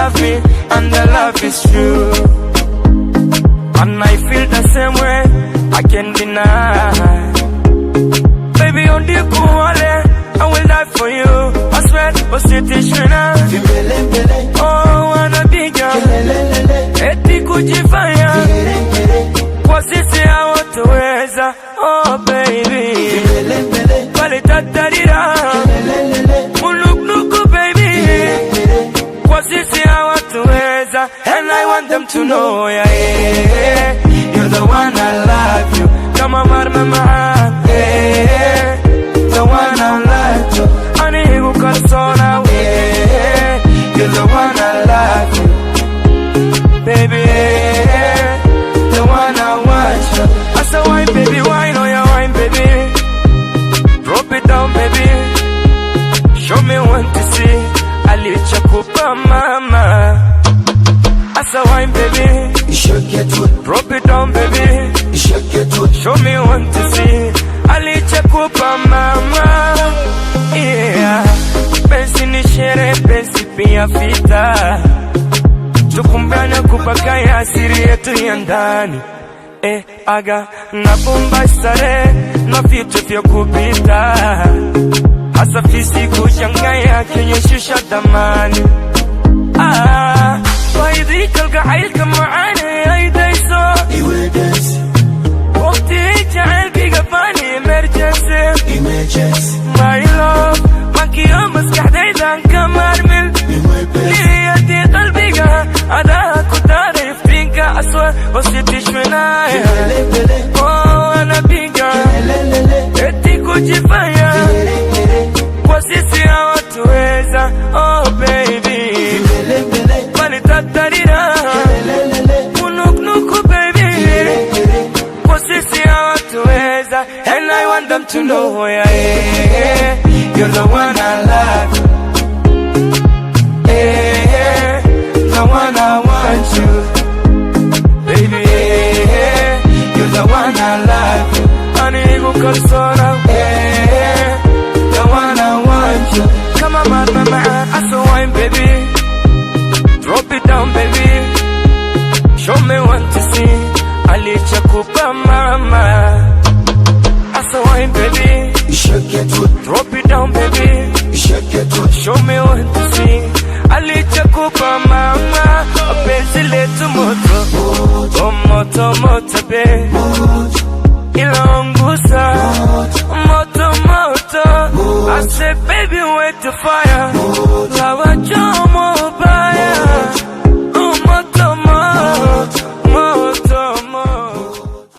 love me, and the love is true. And I feel the same way, I can't deny. Baby, on the cool, I will die for you. I swear, but sitishina. Oh, wanna be girl. Eti kujifanya. Kwa sisi hawatoweza. Oh, baby. Pale tatarira. Muluk baby. Kwa sisi hawatoweza. And I want them to know, yeah, yeah. You're the one I love you. Kama marma maan, yeah. The one I love you. Anigu kalsona, yeah. You're the one I love you. Baby, yeah. The one I want you. I said wine, baby, wine, oh yeah, wine, baby. Drop it down, baby. Show me one to see. Alichakupa mama. I said wine, baby. You should get to it. Drop it down, baby. You should get to it. Show me one to see. Alichakupa mama. Yeah. Pensi ni shere, pensi pia vita. Tukumbana kubakaya asiri yetu ya ndani. Aga na bomba sare na vitu vya kupita. Hasa fisi kuchangaya kinyeshusha damani. ويديك القعيلك معاني ايديسو Emergency. وقتي جعل بيقفاني emergency My love ماكي يوم اسكح دايدان كمارمل ليدي قلبي عداك وتعرف فيك أسوأ وسيتش منايا وانا بيقا اتي كوجفايا وسيسي هواتويزا Oh baby Tatarira Munuk baby Kwa sisi hawatuweza And I want them to know yeah, yeah. You're the one I love yeah. The one I want you Baby yeah. You're the one I love Anigu kalsona yeah. The one I want you Come on mama I saw wine baby Drop it down, baby. Show me one to see. Alichakupa mama. I saw wine, baby. You should get to it. Drop it down, baby. You should get to it. Show me one to see. Alichakupa mama. Penzi letu moto. Oh moto moto be. Ilongusa. Moto moto. I said baby wait to fight.